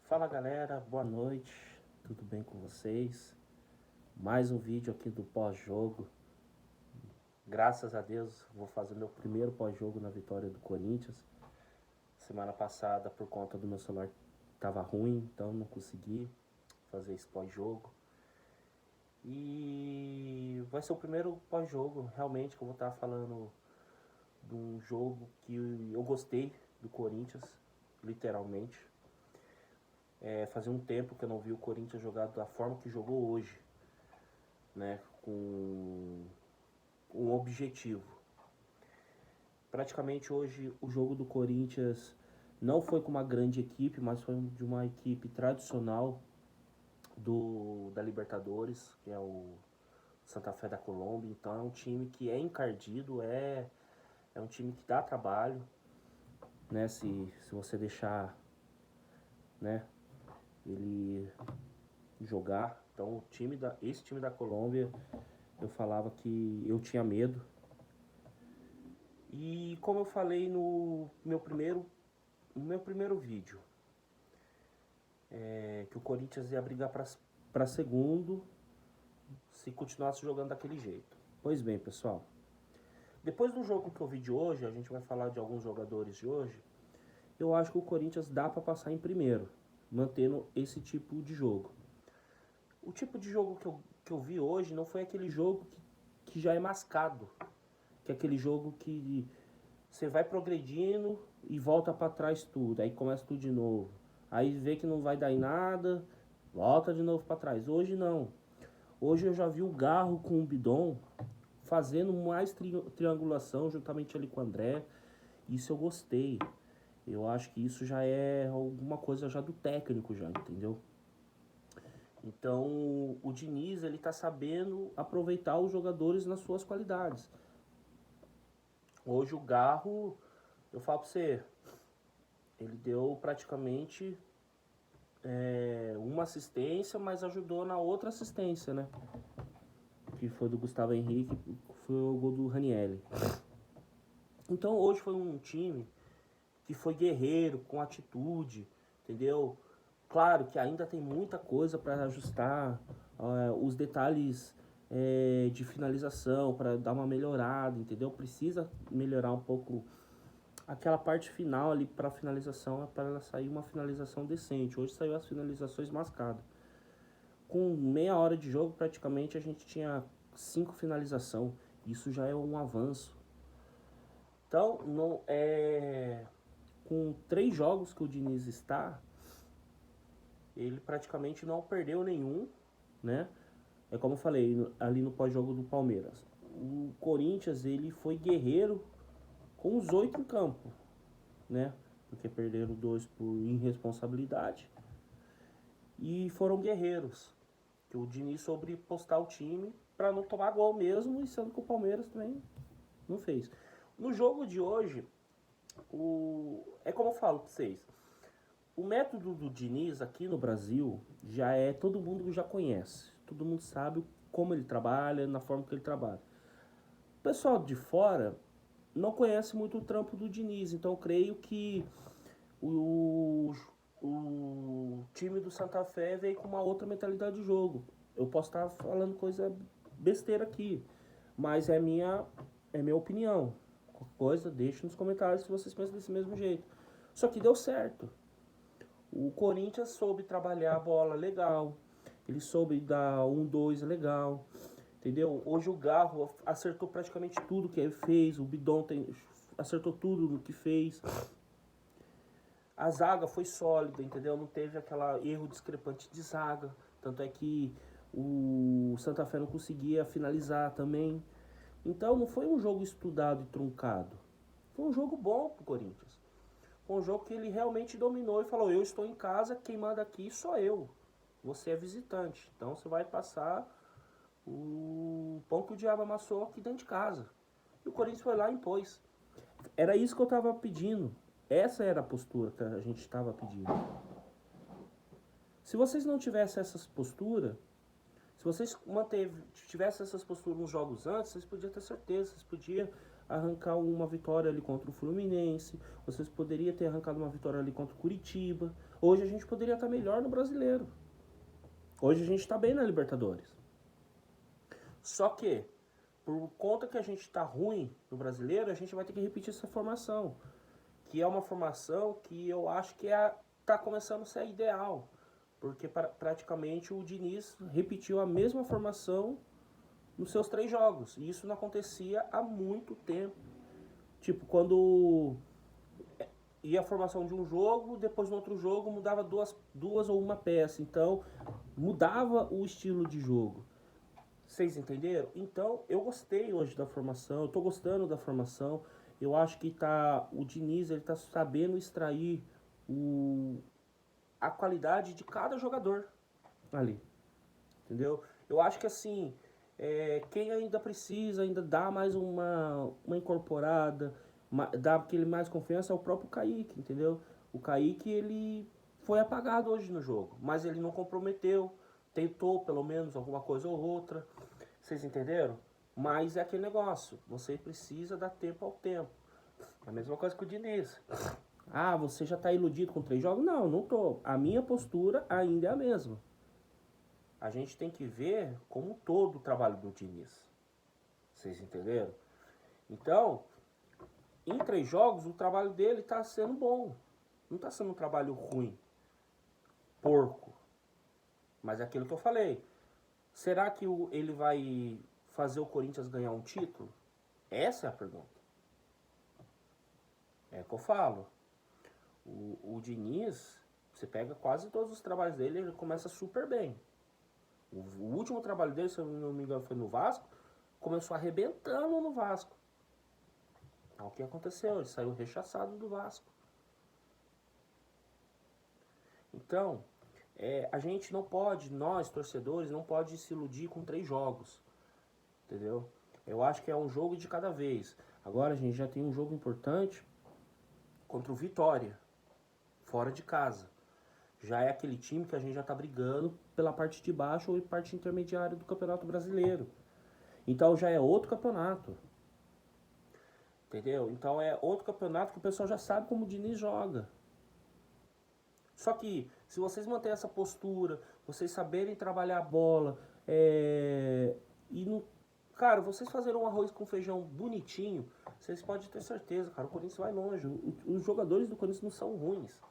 Fala galera, boa noite, tudo bem com vocês? Mais um vídeo aqui do pós-jogo. Graças a Deus vou fazer meu primeiro pós-jogo na vitória do Corinthians. Semana passada, por conta do meu celular tava ruim, então não consegui fazer esse pós-jogo. E vai ser o primeiro pós-jogo realmente que eu vou estar falando de um jogo que eu gostei do Corinthians, literalmente. Fazia um tempo que eu não vi o Corinthians jogar da forma que jogou hoje, né, com um objetivo. Praticamente hoje o jogo do Corinthians não foi com uma grande equipe, mas foi de uma equipe tradicional da Libertadores, que é o Santa Fé da Colômbia. Então é um time que é encardido, é um time que dá trabalho, né, se você deixar, né, ele jogar. Então esse time da Colômbia, eu falava que eu tinha medo. E como eu falei no meu primeiro vídeo, que o Corinthians ia brigar para segundo se continuasse jogando daquele jeito. Pois bem, pessoal, depois do jogo que eu vi de hoje, a gente vai falar de alguns jogadores de hoje, eu acho que o Corinthians dá para passar em primeiro, mantendo esse tipo de jogo. O tipo de jogo que eu vi hoje não foi aquele jogo que já é mascado, que é aquele jogo que você vai progredindo e volta para trás tudo, aí começa tudo de novo. Aí vê que não vai dar em nada, volta de novo para trás. Hoje não. Hoje eu já vi o Garro com o Bidon fazendo mais triangulação juntamente ali com o André. Isso eu gostei. Eu acho que isso já é alguma coisa já do técnico já, entendeu? Então o Diniz, ele tá sabendo aproveitar os jogadores nas suas qualidades. Hoje o Garro, eu falo pra você, ele deu praticamente uma assistência, mas ajudou na outra assistência, né? Que foi do Gustavo Henrique, foi o gol do Ranieri. Então hoje foi um time que foi guerreiro, com atitude, entendeu? Claro que ainda tem muita coisa para ajustar, os detalhes de finalização, para dar uma melhorada, entendeu? Precisa melhorar um pouco aquela parte final ali para finalização, para ela sair uma finalização decente. Hoje saiu as finalizações mascadas. Com meia hora de jogo, praticamente, a gente tinha 5 finalizações. Isso já é um avanço. Então, não com 3 jogos que o Diniz está, ele praticamente não perdeu nenhum, né? É como eu falei ali no pós-jogo do Palmeiras. O Corinthians, ele foi guerreiro com os 8 em campo, né? Porque perderam 2 por irresponsabilidade. E foram guerreiros. Que o Diniz soube postar o time para não tomar gol mesmo, e sendo que o Palmeiras também não fez. No jogo de hoje, é como eu falo para vocês, o método do Diniz aqui no Brasil já todo mundo já conhece, todo mundo sabe como ele trabalha, na forma que ele trabalha. O pessoal de fora não conhece muito o trampo do Diniz, então eu creio que o time do Santa Fé veio com uma outra mentalidade de jogo. Eu posso estar falando coisa besteira aqui, mas é minha opinião. Qualquer coisa, deixe nos comentários se vocês pensam desse mesmo jeito. Só que deu certo. O Corinthians soube trabalhar a bola legal, ele soube dar 1-2 legal, entendeu? Hoje o Garro acertou praticamente tudo que ele fez, o Bidon acertou tudo no que fez. A zaga foi sólida, entendeu? Não teve aquele erro discrepante de zaga. Tanto é que o Santa Fé não conseguia finalizar também. Então não foi um jogo estudado e truncado. Foi um jogo bom pro Corinthians. Foi um jogo que ele realmente dominou e falou: eu estou em casa, quem manda aqui sou eu. Você é visitante. Então você vai passar o pão que o diabo amassou aqui dentro de casa. E o Corinthians foi lá e impôs. Era isso que eu estava pedindo. Essa era a postura que a gente estava pedindo. Se vocês não tivessem essas posturas, se vocês tivessem essas posturas nos jogos antes, vocês podiam ter certeza, vocês podiam arrancar uma vitória ali contra o Fluminense, vocês poderiam ter arrancado uma vitória ali contra o Curitiba, Hoje a gente poderia estar melhor no Brasileiro. Hoje a gente está bem na Libertadores. Só que, por conta que a gente está ruim no Brasileiro, a gente vai ter que repetir essa formação. Que é uma formação que eu acho que tá começando a ser a ideal. Porque praticamente o Diniz repetiu a mesma formação nos seus 3 jogos. E isso não acontecia há muito tempo. Tipo, quando ia a formação de um jogo, depois no outro jogo mudava duas ou uma peça. Então, mudava o estilo de jogo. Vocês entenderam? Então, eu gostei hoje da formação, eu tô gostando da formação. Eu acho que o Diniz, ele tá sabendo extrair a qualidade de cada jogador ali. Entendeu? Eu acho que assim, quem ainda precisa, ainda dá mais uma incorporada, dá aquele mais confiança é o próprio Kaique, entendeu? O Kaique, ele foi apagado hoje no jogo, mas ele não comprometeu, tentou pelo menos alguma coisa ou outra. Vocês entenderam? Mas é aquele negócio, você precisa dar tempo ao tempo. A mesma coisa que o Diniz. Ah, você já tá iludido com 3 jogos? Não, não tô. A minha postura ainda é a mesma. A gente tem que ver como todo o trabalho do Diniz. Vocês entenderam? Então, em 3 jogos, o trabalho dele tá sendo bom. Não tá sendo um trabalho ruim. Porco. Mas é aquilo que eu falei. Será que ele vai fazer o Corinthians ganhar um título? Essa é a pergunta. É o que eu falo. O Diniz, você pega quase todos os trabalhos dele, ele começa super bem. O último trabalho dele, se eu não me engano, foi no Vasco, começou arrebentando no Vasco. Então, o que aconteceu? Ele saiu rechaçado do Vasco. Então, a gente não pode, nós torcedores, não pode se iludir com 3 jogos. Entendeu? Eu acho que é um jogo de cada vez. Agora a gente já tem um jogo importante contra o Vitória, fora de casa. Já é aquele time que a gente já tá brigando pela parte de baixo ou parte intermediária do Campeonato Brasileiro. Então já é outro campeonato. Entendeu? Então é outro campeonato que o pessoal já sabe como o Diniz joga. Só que, se vocês manterem essa postura, vocês saberem trabalhar a bola, e não. Cara, vocês fazerem um arroz com feijão bonitinho, vocês podem ter certeza, cara, o Corinthians vai longe. Os jogadores do Corinthians não são ruins.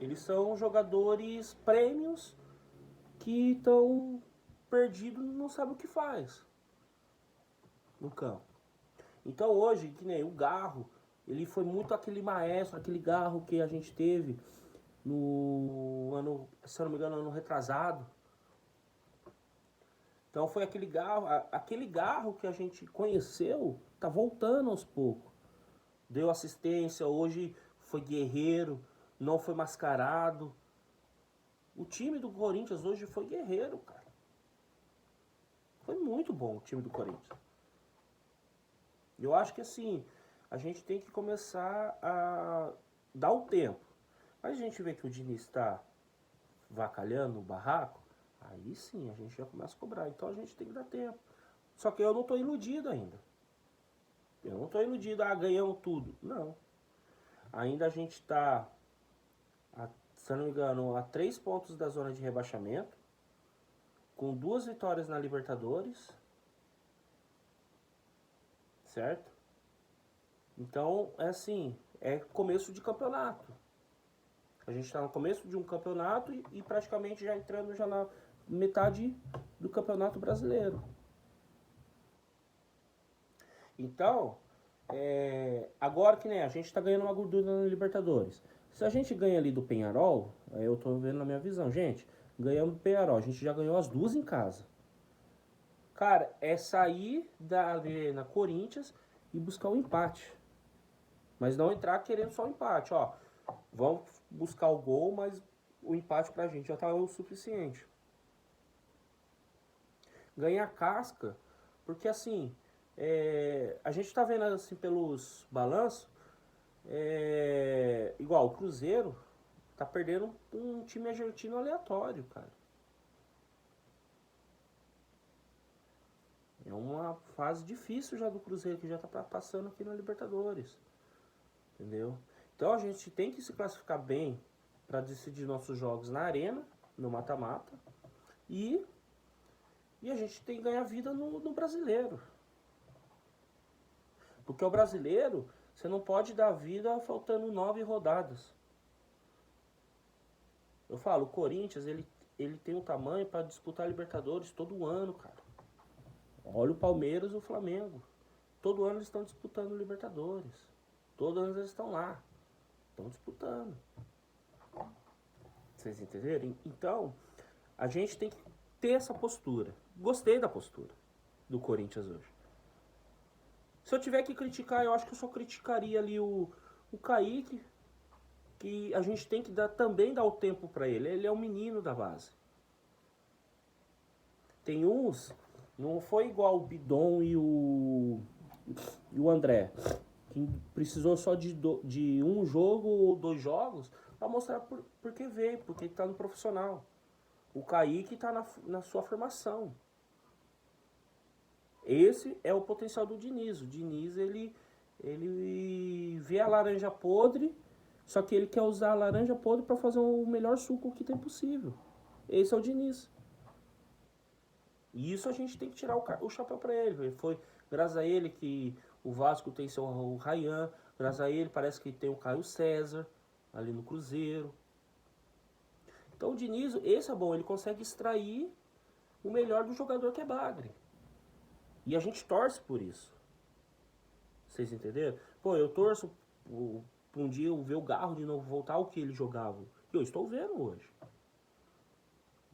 Eles são jogadores prêmios que estão perdidos e não sabem o que faz no campo. Então hoje, que nem o Garro, ele foi muito aquele maestro, aquele Garro que a gente teve no ano, se eu não me engano, ano retrasado. Então foi aquele Garro que a gente conheceu, tá voltando aos poucos. Deu assistência, hoje foi guerreiro, não foi mascarado. O time do Corinthians hoje foi guerreiro, cara. Foi muito bom o time do Corinthians. Eu acho que assim, a gente tem que começar a dar o tempo. Mas a gente vê que o Diniz está vacalhando o barraco, aí sim a gente já começa a cobrar. Então a gente tem que dar tempo. Só que eu não estou iludido ainda. Eu não estou iludido, ganhamos tudo. Não. Ainda a gente está, se eu não me engano, a 3 pontos da zona de rebaixamento, com 2 vitórias na Libertadores, certo? Então, é assim, é começo de campeonato. A gente está no começo de um campeonato e praticamente já entrando já na metade do Campeonato Brasileiro. Então, agora que a gente está ganhando uma gordura na Libertadores. Se a gente ganha ali do Peñarol, eu estou vendo na minha visão, gente, ganhamos do Peñarol, a gente já ganhou as 2 em casa. Cara, é sair da Arena Corinthians e buscar o empate. Mas não entrar querendo só o empate, ó. Vamos buscar o gol, mas o empate pra gente já tá o suficiente. Ganhar casca, porque assim, a gente tá vendo assim pelos balanços, igual o Cruzeiro tá perdendo um time argentino aleatório, cara. É uma fase difícil já do Cruzeiro, que já tá passando aqui na Libertadores. Entendeu? Então a gente tem que se classificar bem para decidir nossos jogos na arena, no mata-mata, e a gente tem que ganhar vida no brasileiro. Porque o brasileiro, você não pode dar vida faltando 9 rodadas. Eu falo, o Corinthians, ele tem um tamanho para disputar a Libertadores todo ano, cara. Olha o Palmeiras e o Flamengo. Todo ano eles estão disputando Libertadores. Todo ano eles estão lá. Estão disputando. Vocês entenderam? Então, a gente tem que ter essa postura. Gostei da postura do Corinthians hoje. Se eu tiver que criticar, eu acho que eu só criticaria ali o Kaique, que a gente tem que também dar o tempo para ele. Ele é um menino da base. Tem uns, não foi igual o Bidon e o André, que precisou só de um jogo ou 2 jogos para mostrar por que veio, porque está no profissional. O Kaique está na sua formação. Esse é o potencial do Diniz. O Diniz, ele vê a laranja podre, só que ele quer usar a laranja podre para fazer o melhor suco que tem possível. Esse é o Diniz. E isso a gente tem que tirar o chapéu para ele. Foi graças a ele que o Vasco tem o Ryan, graças a ele parece que tem o Caio César ali no Cruzeiro. Então o Diniz, esse é bom, ele consegue extrair o melhor do jogador que é bagre. E a gente torce por isso. Vocês entenderam? Pô, eu torço por um dia eu ver o Garro de novo voltar ao que ele jogava. E eu estou vendo hoje.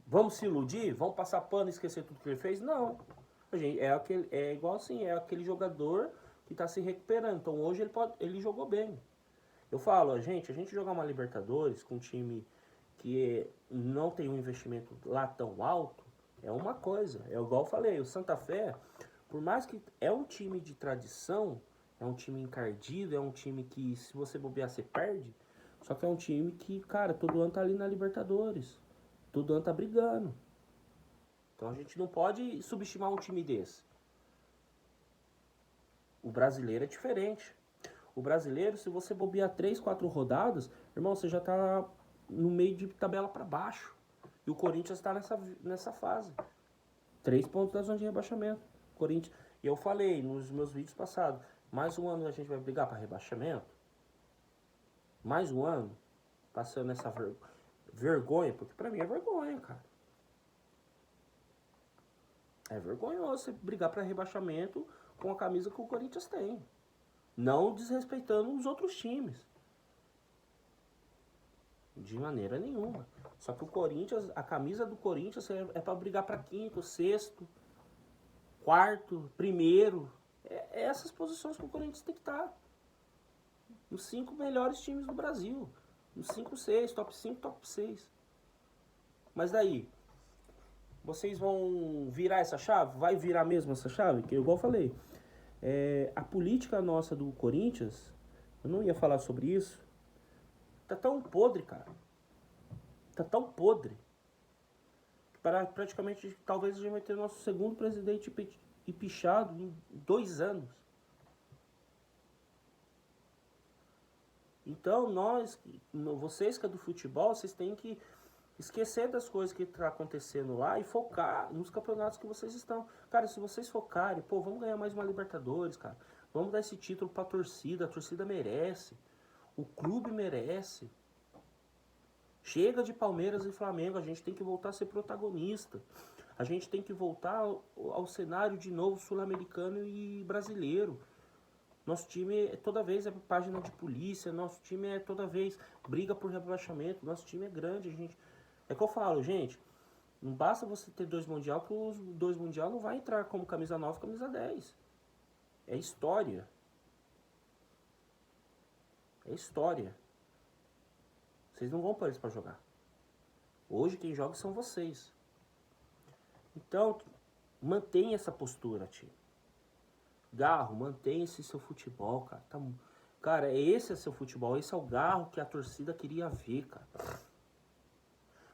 Vamos se iludir? Vamos passar pano e esquecer tudo que ele fez? Não. Gente, é igual assim, é aquele jogador que está se recuperando. Então hoje ele jogou bem. Eu falo, a gente jogar uma Libertadores com um time que não tem um investimento lá tão alto, é uma coisa. É igual eu falei, o Santa Fé, por mais que é um time de tradição, é um time encardido, é um time que se você bobear você perde, só que é um time que, cara, todo ano tá ali na Libertadores. Todo ano tá brigando. Então a gente não pode subestimar um time desse. O brasileiro é diferente. O brasileiro, se você bobear 3, 4 rodadas, irmão, você já tá no meio de tabela para baixo. E o Corinthians tá nessa fase. 3 pontos da zona de rebaixamento. Corinthians. E eu falei nos meus vídeos passados, mais um ano a gente vai brigar para rebaixamento? Mais um ano? Passando essa vergonha, porque pra mim é vergonha, cara. É vergonhoso você brigar para rebaixamento com a camisa que o Corinthians tem. Não desrespeitando os outros times. De maneira nenhuma. Só que o Corinthians, a camisa do Corinthians é para brigar para quinto, sexto, quarto, primeiro. É essas posições que o Corinthians tem que estar. Nos 5 melhores times do Brasil. Nos 5, 6, top 5, top 6. Mas daí, vocês vão virar essa chave? Vai virar mesmo essa chave? Que igual eu falei, a política nossa do Corinthians, eu não ia falar sobre isso, tá tão podre, cara. Tá tão podre. Que praticamente, talvez a gente vai ter nosso segundo presidente pichado em 2 anos. Então, vocês que é do futebol, vocês têm que esquecer das coisas que tá acontecendo lá e focar nos campeonatos que vocês estão. Cara, se vocês focarem, pô, vamos ganhar mais uma Libertadores, cara. Vamos dar esse título pra torcida, a torcida merece. O clube merece. Chega de Palmeiras e Flamengo, a gente tem que voltar a ser protagonista. A gente tem que voltar ao cenário de novo sul-americano e brasileiro. Nosso time toda vez é página de polícia, nosso time é toda vez briga por rebaixamento, nosso time é grande, gente. É que eu falo, gente, não basta você ter 2 mundial, que os 2 mundial não vai entrar como camisa 9, camisa 10. É história. É história. Vocês não vão pôr eles pra jogar. Hoje quem joga são vocês. Então, mantenha essa postura, tio. Garro, mantenha esse seu futebol, cara. Cara, esse é seu futebol. Esse é o Garro que a torcida queria ver, cara.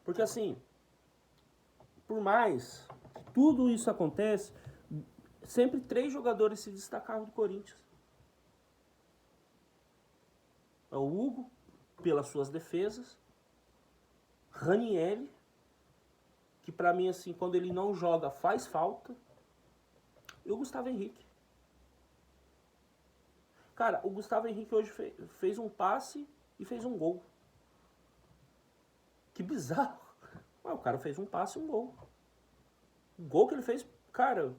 Porque assim, por mais que tudo isso acontece, sempre 3 jogadores se destacaram do Corinthians. é o Hugo, pelas suas defesas. Ranieri, que pra mim, assim, quando ele não joga, faz falta. E o Gustavo Henrique. Cara, o Gustavo Henrique hoje fez um passe e fez um gol. Que bizarro. Mas o cara fez um passe e um gol. O gol que ele fez, cara,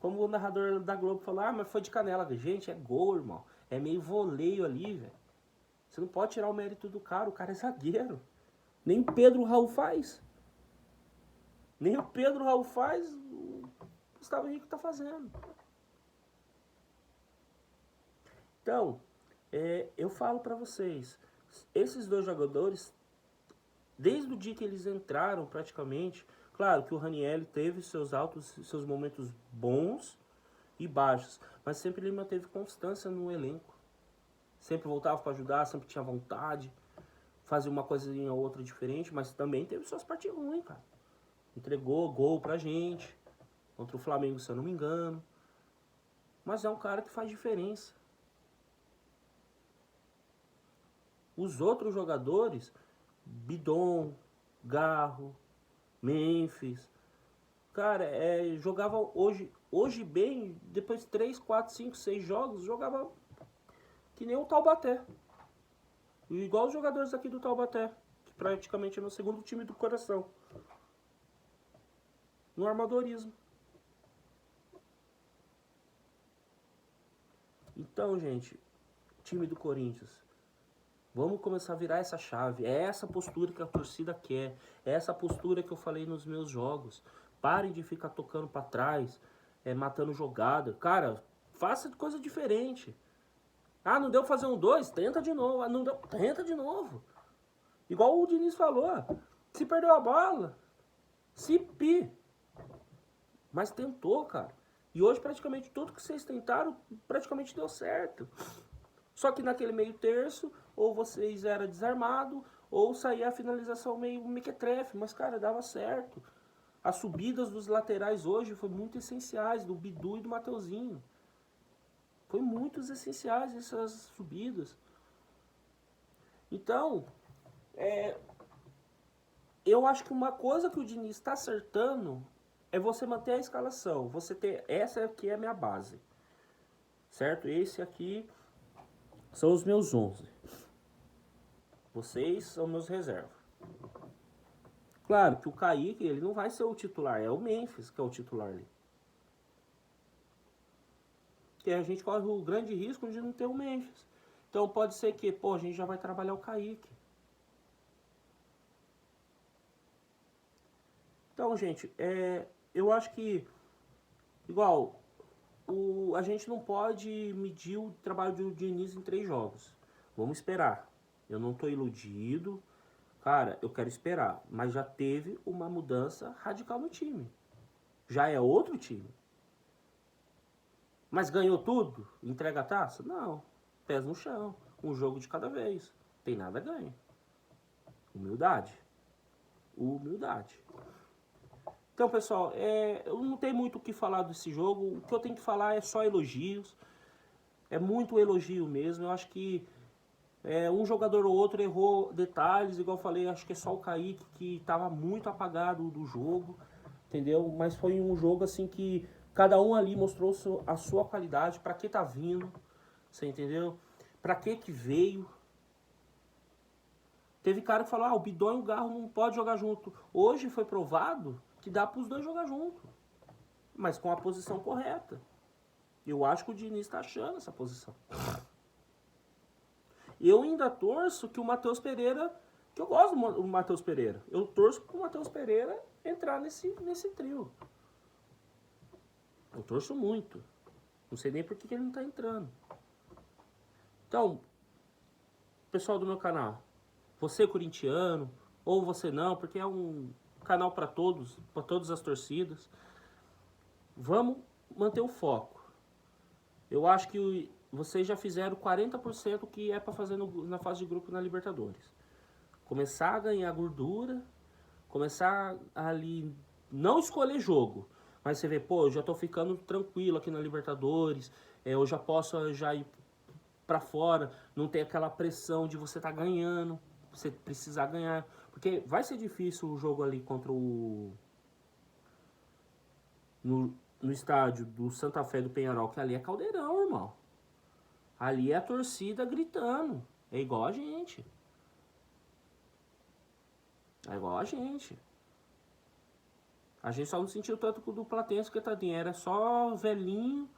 como o narrador da Globo falou, mas foi de canela. Gente, é gol, irmão. É meio voleio ali, velho. Você não pode tirar o mérito do cara, o cara é zagueiro. Nem o Pedro Raul faz. Nem o Pedro Raul faz, o Gustavo Henrique tá fazendo. Então, eu falo pra vocês, esses dois jogadores, desde o dia que eles entraram praticamente, claro que o Ranieri teve seus altos, seus momentos bons e baixos, mas sempre ele manteve constância no elenco. Sempre voltava para ajudar, sempre tinha vontade, fazia uma coisinha ou outra diferente, mas também teve suas partes ruins, cara. Entregou gol pra gente, contra o Flamengo, se eu não me engano. Mas é um cara que faz diferença. Os outros jogadores, Bidon, Garro, Memphis, cara, jogava hoje bem, depois de 3, 4, 5, 6 jogos, jogava que nem o Taubaté. Igual os jogadores aqui do Taubaté, que praticamente é meu segundo time do coração. No armadorismo. Então, gente, time do Corinthians, vamos começar a virar essa chave. É essa postura que a torcida quer. É essa postura que eu falei nos meus jogos. Parem de ficar tocando pra trás, matando jogada. Cara, faça coisa diferente. Ah, não deu fazer um 2? Tenta de novo. Ah, não deu, tenta de novo. Igual o Diniz falou. Se perdeu a bola, se pi. Mas tentou, cara. E hoje praticamente tudo que vocês tentaram praticamente deu certo. Só que naquele meio terço, ou vocês eram desarmados, ou saía a finalização meio mequetrefe. Mas, cara, dava certo. As subidas dos laterais hoje foram muito essenciais, do Bidu e do Mateuzinho. Foi muito essenciais essas subidas. Então, eu acho que uma coisa que o Diniz está acertando é você manter a escalação. Você ter, essa aqui é a minha base. Certo? Esse aqui são os meus 11. Vocês são meus reservas. Claro que o Kaique, ele não vai ser o titular. É o Memphis que é o titular ali. Porque a gente corre o grande risco de não ter o Memphis. Então pode ser que, a gente já vai trabalhar o Kaique. Então, gente, eu acho que, igual, a gente não pode medir o trabalho do Diniz em 3 jogos. Vamos esperar. Eu não tô iludido. Cara, eu quero esperar. Mas já teve uma mudança radical no time. Já é outro time. Mas ganhou tudo? Entrega a taça? Não. Pés no chão. Um jogo de cada vez. Tem nada ganho. Humildade. Humildade. Então, pessoal, eu não tenho muito o que falar desse jogo. O que eu tenho que falar é só elogios. É muito elogio mesmo. Eu acho que um jogador ou outro errou detalhes. Igual eu falei, acho que é só o Kaique que estava muito apagado do jogo. Entendeu? Mas foi um jogo assim que cada um ali mostrou a sua qualidade. Pra que tá vindo. Você entendeu? Pra que veio. Teve cara que falou, o Bidon e o Garro não pode jogar junto. Hoje foi provado que dá para os dois jogar junto, mas com a posição correta. Eu acho que o Diniz está achando essa posição. Eu ainda torço que o Matheus Pereira, que eu gosto do Matheus Pereira, eu torço para o Matheus Pereira entrar nesse trio. Eu torço muito. Não sei nem por que ele não está entrando. Então, pessoal do meu canal, você corintiano, ou você não, porque é um canal para todas as torcidas. Vamos manter o foco. Eu acho que vocês já fizeram 40% que é para fazer na fase de grupo na Libertadores. Começar a ganhar gordura, começar ali, não escolher jogo, mas você vê, eu já tô ficando tranquilo aqui na Libertadores, eu já posso ir pra fora, não tem aquela pressão de você tá ganhando, você precisar ganhar. Porque vai ser difícil o jogo ali contra o... No estádio do Santa Fé do Penharol, que ali é caldeirão, irmão. Ali é a torcida gritando. É igual a gente. É igual a gente. A gente só não sentiu tanto com o do Platense, que tadinho, era só velhinho,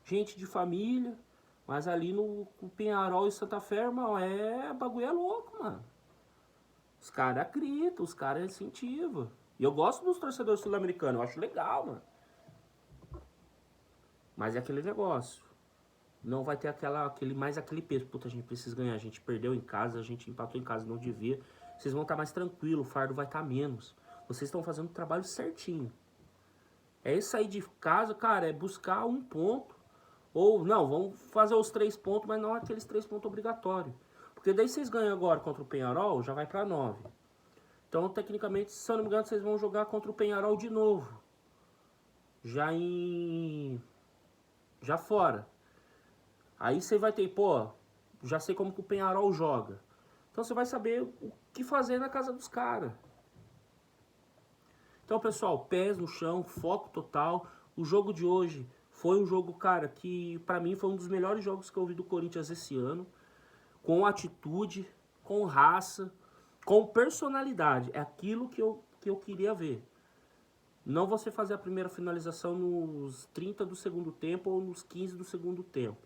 gente de família. Mas ali no Penharol e Santa Fé, irmão, bagulho é louco, mano. Os caras gritam, os caras incentivam. E eu gosto dos torcedores sul-americanos, eu acho legal, mano. Mas é aquele negócio. Não vai ter aquele peso. Puta, a gente precisa ganhar. A gente perdeu em casa, a gente empatou em casa, não devia. Vocês vão estar mais tranquilos, o fardo vai estar menos. Vocês estão fazendo o trabalho certinho. É sair de casa, cara, é buscar um ponto. Ou, não, vamos fazer os 3 pontos, mas não aqueles 3 pontos obrigatórios. Porque daí vocês ganham agora contra o Penharol, já vai pra 9. Então, tecnicamente, se eu não me engano, vocês vão jogar contra o Penharol de novo. Já fora. Aí você vai ter, pô, já sei como que o Penharol joga. Então você vai saber o que fazer na casa dos caras. Então, pessoal, pés no chão, foco total. O jogo de hoje foi um jogo, cara, que pra mim foi um dos melhores jogos que eu vi do Corinthians esse ano. Com atitude, com raça, com personalidade. É aquilo que eu queria ver. Não você fazer a primeira finalização nos 30 do segundo tempo ou nos 15 do segundo tempo.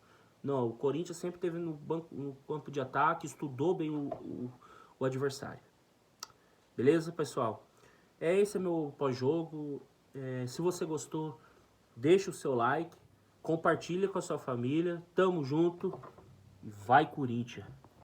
Não, o Corinthians sempre esteve no campo de ataque, estudou bem o adversário. Beleza, pessoal? Esse é meu pós-jogo. Se você gostou, deixa o seu like, compartilha com a sua família. Tamo junto. Vai, Corinthians!